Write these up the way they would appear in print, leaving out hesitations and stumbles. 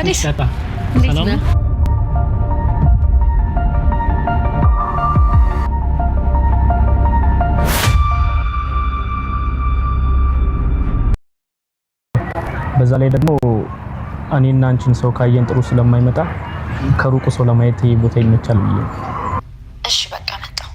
ቃዲስ ሰላም ነው። በዛ ላይ ደግሞ እኔና አንቺን ሰው ካየን ጥሩ ስለማይመጣ ከሩቁ ሰው ለማየት ይሄ ቦታ ይመቻል ብዬ ነው። እሺ በቃ መጣሁ።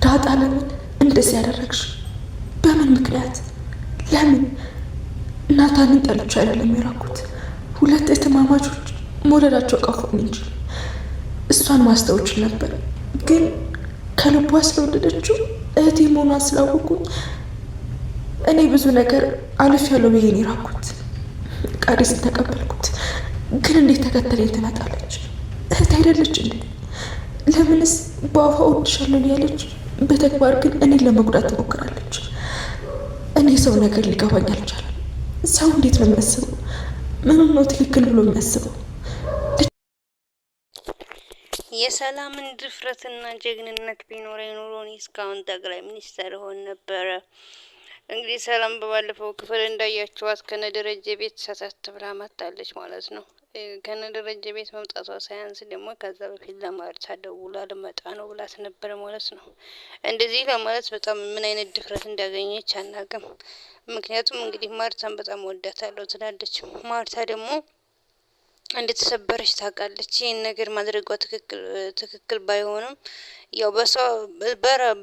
ዳጣ ለምን እንደዚህ ያደረግሽ? በምን ምክንያት? ለምን? ናታንን ጠልቼ አይደለም የራኩት። ሁለት እህትማማቾች መውለዳቸው ቀፎኝ እንጂ እሷን ማስተውችል ነበር። ግን ከልቧ ስለወደደችው እህቴ መሆኗን ስላወቁኝ እኔ ብዙ ነገር አልፍ ያለው ብዬ ነው የራኩት። ቃዲስን ተቀበልኩት። ግን እንዴት ተከተለኝ ትመጣለች? እህት አይደለች እንዴ? ለምንስ በአፏ እወድሻለሁ ያለች በተግባር ግን እኔን ለመጉዳት ትሞክራለች? እኔ ሰው ነገር ሊገባኝ አልቻለም። ሰው እንዴት ነው የሚያስበው? ምንም ነው ትክክል ብሎ የሚያስበው? የሰላምን ድፍረትና ጀግንነት ቢኖረኝ ኖሮ እኔ እስካሁን ጠቅላይ ሚኒስተር ሆን ነበረ። እንግዲህ ሰላም በባለፈው ክፍል እንዳያችኋት ከነደረጀ ቤት ሰተት ብላ መጣለች ማለት ነው። ከነደረጀ ቤት መምጣቷ ሳያንስ ደግሞ ከዛ በፊት ለማርታ ደውላ ልመጣ ነው ብላት ነበር ማለት ነው። እንደዚህ ለማለት በጣም ምን አይነት ድፍረት እንዳገኘች አናውቅም። ምክንያቱም እንግዲህ ማርታን በጣም ወዳታለሁ ትላለች። ማርታ ደግሞ እንደተሰበረች ታውቃለች። ይህን ነገር ማድረጓ ትክክል ባይሆንም ያው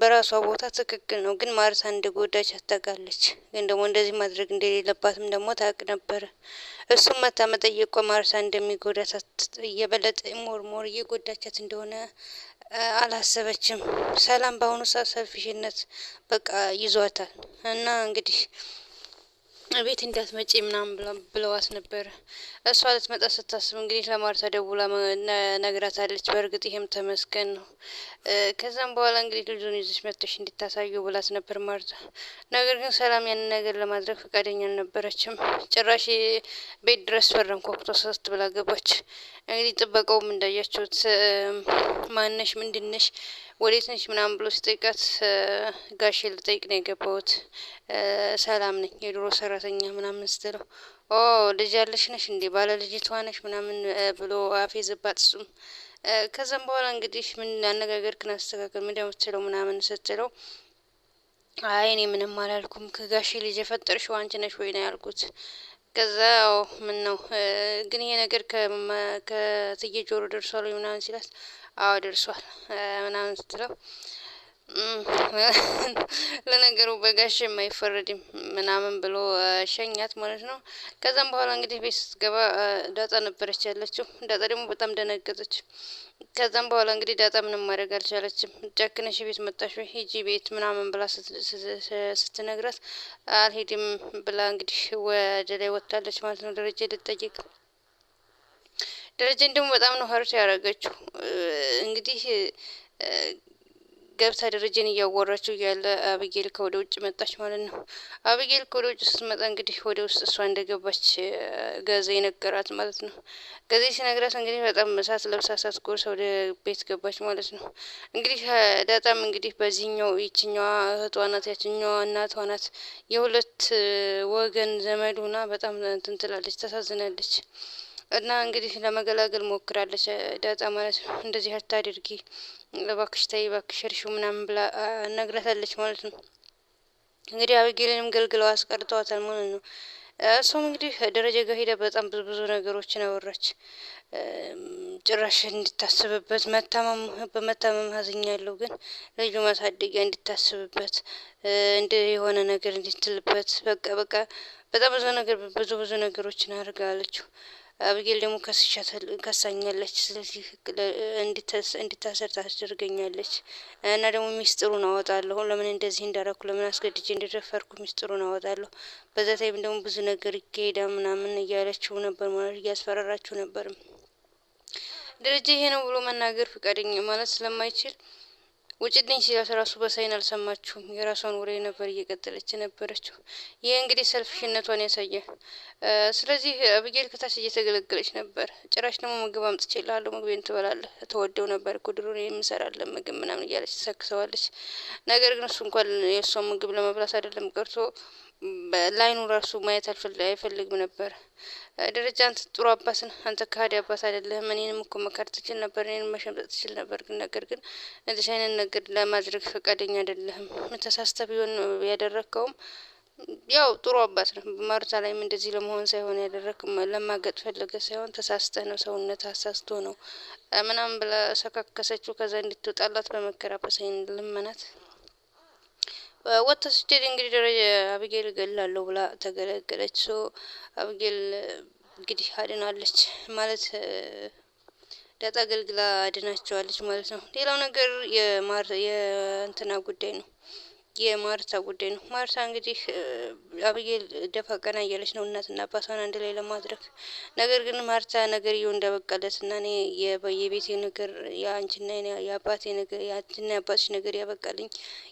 በራሷ ቦታ ትክክል ነው። ግን ማርታ እንደጎዳች ታውቃለች። ግን ደግሞ እንደዚህ ማድረግ እንደሌለባትም ደግሞ ታውቅ ነበረ። እሱም መታ መጠየቋ ማርታ እንደሚጎዳት እየበለጠ ሞር እየጎዳቻት እንደሆነ አላሰበችም። ሰላም በአሁኑ ሰዓት ሰልፊሽነት በቃ ይዟታል እና እንግዲህ ቤት እንዳትመጪ ምናምን ብለዋት ነበረ። እሷ ልትመጣ ስታስብ እንግዲህ ለማርታ ደውላ ነግራታለች። በእርግጥ ይሄም ተመስገን ነው። ከዛም በኋላ እንግዲህ ልጁን ይዘሽ መጥተሽ እንድታሳዩ ብላት ነበር ማርታ። ነገር ግን ሰላም ያንን ነገር ለማድረግ ፈቃደኛ አልነበረችም። ጭራሽ ቤት ድረስ በረን ኮክቶ ሰስት ብላ ገባች። እንግዲህ ጥበቃውም እንዳያችሁት ማነሽ ምንድነሽ ወዴት ነሽ ምናምን ብሎ ሲጠይቃት ጋሼ ልጠይቅ ነው የገባሁት ሰላም ነኝ የድሮ ሰራተኛ ምናምን ስትለው ልጅ ያለሽ ነሽ እንዴ ባለ ልጅቷ ነሽ ምናምን ብሎ አፌዘባት። እሱም ከዛም በኋላ እንግዲህ ምን አነጋገርክን አስተካከል ምን የምትለው ምናምን ስትለው አይ እኔ ምንም አላልኩም ከጋሼ ልጅ የፈጠርሽው አንቺ ነሽ ወይ ነው ያልኩት። ከዛ ምን ነው ግን ይሄ ነገር ከትዬ ጆሮ ደርሷል ወይ ምናምን ሲላት አዎ ደርሷል ምናምን ስትለው ለነገሩ በጋሽ የማይፈረድም ምናምን ብሎ ሸኛት ማለት ነው። ከዛም በኋላ እንግዲህ ቤት ስትገባ ዳጣ ነበረች ያለችው። ዳጣ ደግሞ በጣም ደነገጠች። ከዛም በኋላ እንግዲህ ዳጣ ምንም ማድረግ አልቻለችም። ጨክነሽ ቤት መጣሽ ወይ ሂጂ ቤት ምናምን ብላ ስትነግራት አልሄድም ብላ እንግዲህ ወደ ላይ ወጥታለች ማለት ነው። ደረጀ ልትጠይቅ ደረጀን ደግሞ በጣም ነው ሀርት ያደረገችው። እንግዲህ ገብታ ደረጀን እያወራችው እያለ አብጌል ከወደ ውጭ መጣች ማለት ነው። አብጌል ከወደ ውጭ ስትመጣ እንግዲህ ወደ ውስጥ እሷ እንደገባች ገዜ ነገራት ማለት ነው። ገዜ ሲነግራት እንግዲህ በጣም እሳት ለብሳ እሳት ጎርሳ ወደ ቤት ገባች ማለት ነው። እንግዲህ ዳጣም እንግዲህ በዚህኛው ይችኛዋ እህቷ ናት፣ ያችኛዋ እናቷ ናት። የሁለት ወገን ዘመድ ሆና በጣም እንትን ትላለች፣ ታሳዝናለች። እና እንግዲህ ለመገላገል ሞክራለች ዳጣ ማለት ነው። እንደዚህ አታድርጊ እባክሽ ተይ እባክሽ እርሺው ምናምን ብላ ነግራታለች ማለት ነው። እንግዲህ አብጌልንም ገልግለው አስቀርተዋታል ማለት ነው። እሷም እንግዲህ ደረጃ ጋር ሄዳ በጣም ብዙ ነገሮችን አወራች። ጭራሽ እንድታስብበት በመታመም ሀዝኛለሁ፣ ግን ልጁ ማሳደጊያ እንድታስብበት እንደ የሆነ ነገር እንድትልበት በቃ በጣም ብዙ ነገሮችን አድርጋለችው። አብጌል ደግሞ ከሳኛለች። ስለዚህ እንድታሰር ታስደርገኛለች እና ደግሞ ሚስጥሩን አወጣለሁ። ለምን እንደዚህ እንዳረኩ ለምን አስገድጄ እንደደፈርኩ ሚስጥሩን አወጣለሁ። በዛ ታይም ደግሞ ብዙ ነገር ይካሄዳ ምናምን እያለችው ነበር ማለት እያስፈራራችው ነበር። ደረጃ ይሄ ነው ብሎ መናገር ፈቃደኛ ማለት ስለማይችል ውጭልኝ ሲላት ራሱ በሳይን አልሰማችሁም። የራሷን ወሬ ነበር እየቀጠለች ነበረችው። ይህ እንግዲህ ሰልፍሽነቷን ያሳያል። ስለዚህ አቢጌል ከታች እየተገለገለች ነበር። ጭራሽ ደግሞ ምግብ አምጥቼልሃለሁ ምግቤን ትበላለህ፣ ተወደው ነበር እኮ ድሮ የምሰራለን ምግብ ምናምን እያለች ትሰክሰዋለች። ነገር ግን እሱ እንኳን የእሷን ምግብ ለመብላት አይደለም ቀርቶ ላይኑ ራሱ ማየት አይፈልግም ነበር። ደረጃ አንተ ጥሩ አባት ነህ፣ አንተ ከሃዲ አባት አይደለህም። እኔንም እኮ መካድ ትችል ነበር፣ እኔንም መሸምጠጥ ትችል ነበር። ግን ነገር ግን እንደዚህ አይነት ነገር ለማድረግ ፈቃደኛ አይደለህም። ተሳስተህ ቢሆን ያደረግከውም ያው ጥሩ አባት ነው። በማርታ ላይም እንደዚህ ለመሆን ሳይሆን ያደረግ ለማገጥ ፈልገ ሳይሆን ተሳስተህ ነው፣ ሰውነት አሳስቶ ነው ምናምን ብላ ሰካከሰችው። ከዛ እንድትወጣላት በመከራበስ አይን ልመናት ወጥታ ስትሄድ እንግዲህ ደረጃ አቢጌል እገላለሁ ብላ ተገለገለች። ሶ አቢጌል እንግዲህ አድናለች ማለት ዳጣ አገልግላ አድናቸዋለች ማለት ነው። ሌላው ነገር የእንትና ጉዳይ ነው፣ የማርታ ጉዳይ ነው። ማርታ እንግዲህ አቢጌል ደፋ ቀና እያለች ነው እናትና አባቷን አንድ ላይ ለማድረግ። ነገር ግን ማርታ ነገርየው እንዳበቃለት እና እኔ የቤቴ ነገር የአንቺና የአባቴ ነገር የአንቺና የአባትሽ ነገር ያበቃልኝ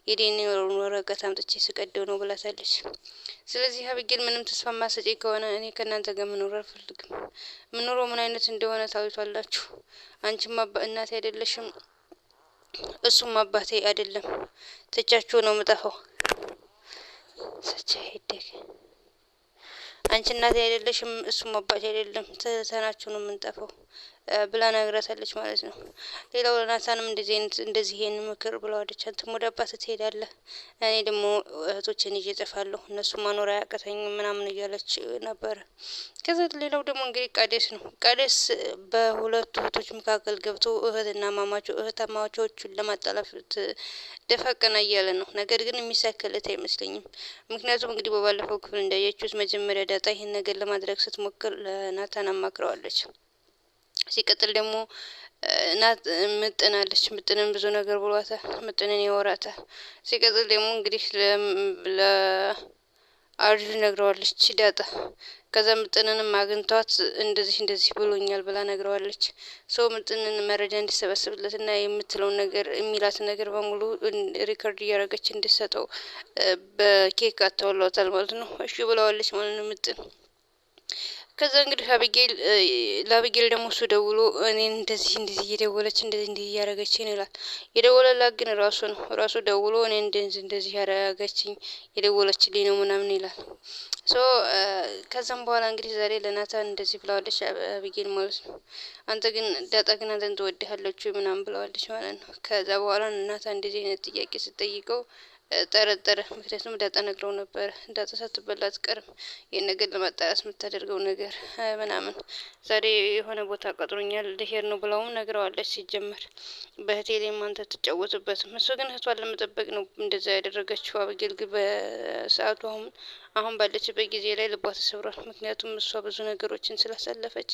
የዲኤንኤ ወረቀት አምጥቼ ስቀደው ነው ብላታለች። ስለዚህ አቢጌል ምንም ተስፋ ማሰጪ ከሆነ እኔ ከእናንተ ጋር መኖር አልፈልግም። ምኖረው ምን አይነት እንደሆነ ታውቃላችሁ። አንቺም እናቴ አይደለሽም፣ እሱም አባቴ አይደለም። ትቻችሁ ነው የምጠፋው። ሰቻይደግ አንቺ እናቴ አይደለሽም፣ እሱም አባቴ አይደለም። ተናችሁ ነው የምንጠፋው ብላ ነግራታለች ማለት ነው። ሌላው ናታንም እንደዚህ ይሄን ምክር ብለዋለች። አንተም ወደ አባትህ ትሄዳለህ፣ እኔ ደግሞ እህቶችን ይዤ እጠፋለሁ፣ እነሱ ማኖር አያቅተኝም ምናምን እያለች ነበረ። ከዛ ሌላው ደግሞ እንግዲህ ቃዴስ ነው። ቃዴስ በሁለቱ እህቶች መካከል ገብቶ እህታማቾቹን ለማጣላፍ ደፋ ቀና እያለ ነው። ነገር ግን የሚሳካለት አይመስለኝም። ምክንያቱም እንግዲህ በባለፈው ክፍል እንዳያችሁት መጀመሪያ ዳጣ ይህን ነገር ለማድረግ ስትሞክር ለናታን አማክረዋለች። ሲቀጥል ደግሞ ምጥናለች። ምጥንን ብዙ ነገር ብሏታል። ምጥንን ያወራታል። ሲቀጥል ደግሞ እንግዲህ ለአርጁ ነግረዋለች ዳጣ። ከዛ ምጥንንም አግኝቷት እንደዚህ ብሎኛል ብላ ነግረዋለች። ሰው ምጥንን መረጃ እንዲሰበስብለት እና የምትለውን ነገር የሚላትን ነገር በሙሉ ሪከርድ እያደረገች እንዲሰጠው በኬክ አታውሏታል ማለት ነው። እሺ ብለዋለች ማለት ነው ምጥን። ከዛ እንግዲህ ለአቢጌል ደግሞ እሱ ደውሎ እኔን እንደዚህ እየደወለች እንደዚህ እያደረገችኝ ይላል። የደወለላት ግን ራሱ ደውሎ እኔ እንደዚህ ያደረገችኝ የደወለችልኝ ነው ምናምን ይላል። ሶ ከዛም በኋላ እንግዲህ ዛሬ ለናታን እንደዚህ ብለዋለች አቢጌል ማለት ነው። አንተ ግን ዳጣ ግን አንተን ትወድሃለች ምናምን ብለዋለች ማለት ነው። ከዛ በኋላ ናታን እንደዚህ አይነት ጥያቄ ስትጠይቀው ጠረጠረ። ምክንያቱም ዳጣ ነግረው ነበር ዳጣ ሳትበላ አትቀርም፣ ይህን ነገር ለማጣራት የምታደርገው ነገር ምናምን። ዛሬ የሆነ ቦታ ቀጥሮኛል ልሄድ ነው ብለውም ነግረዋለች። ሲጀመር በሆቴሌም አንተ ትጫወትበትም። እሱ ግን እህቷን ለመጠበቅ ነው እንደዛ ያደረገችው። አቢጌል ግን በሰዓቱ አሁን ባለችበት ጊዜ ላይ ልቧ ተሰብሯል። ምክንያቱም እሷ ብዙ ነገሮችን ስላሳለፈች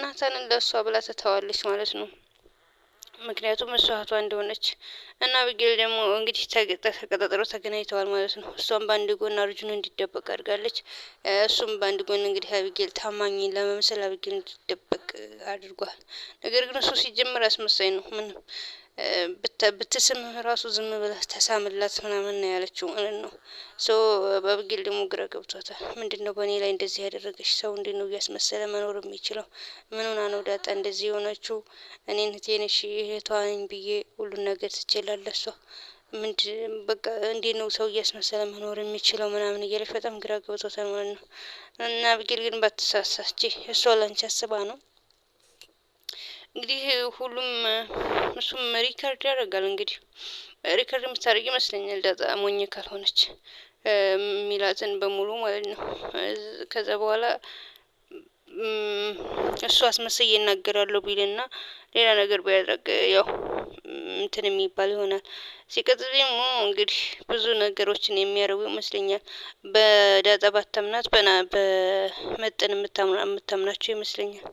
ናታንን ለእሷ ብላ ትተዋለች ማለት ነው። ምክንያቱም እሷ እህቷ እንደሆነች እና አቢጌል ደግሞ እንግዲህ ተቀጣጥረው ተገናኝተዋል ማለት ነው። እሷም በአንድ ጎን አርጁን እንዲደበቅ አድርጋለች። እሱም በአንድ ጎን እንግዲህ አቢጌል ታማኝ ለመምሰል አቢጌል እንዲደበቅ አድርጓል። ነገር ግን እሱ ሲጀምር አስመሳይ ነው። ምንም ብትስምህ ራሱ ዝም ብለህ ተሳምላት ምናምን ነው ያለችው ማለት ነው። ሶ በአቢጌል ደግሞ ግራ ገብቷታል። ምንድነው በእኔ ላይ እንደዚህ ያደረገች? ሰው እንዴት ነው እያስመሰለ መኖር የሚችለው? ምን ሆና ነው ዳጣ እንደዚህ የሆነችው? እኔን እህቴንሽ እህቷ ነኝ ብዬ ሁሉን ነገር ትችላለህ እሷ በቃ እንዴት ነው ሰው እያስመሰለ መኖር የሚችለው ምናምን እያለች በጣም ግራ ገብቷታል ማለት ነው። እና አቢጌል ግን ባትሳሳች እሷ ላንቺ አስባ ነው እንግዲህ ሁሉም እሱም ሪከርድ ያደርጋል። እንግዲህ ሪከርድ የምታደርግ ይመስለኛል ዳጣ ሞኝ ካልሆነች ሚላትን በሙሉ ማለት ነው። ከዛ በኋላ እሱ አስመስዬ እናገራለሁ ቢልና ሌላ ነገር ቢያደርግ ያው እንትን የሚባል ይሆናል። ሲቀጥል ደግሞ እንግዲህ ብዙ ነገሮችን የሚያደርጉ ይመስለኛል። በዳጣ ባታምናት በመጠን የምታምናቸው ይመስለኛል።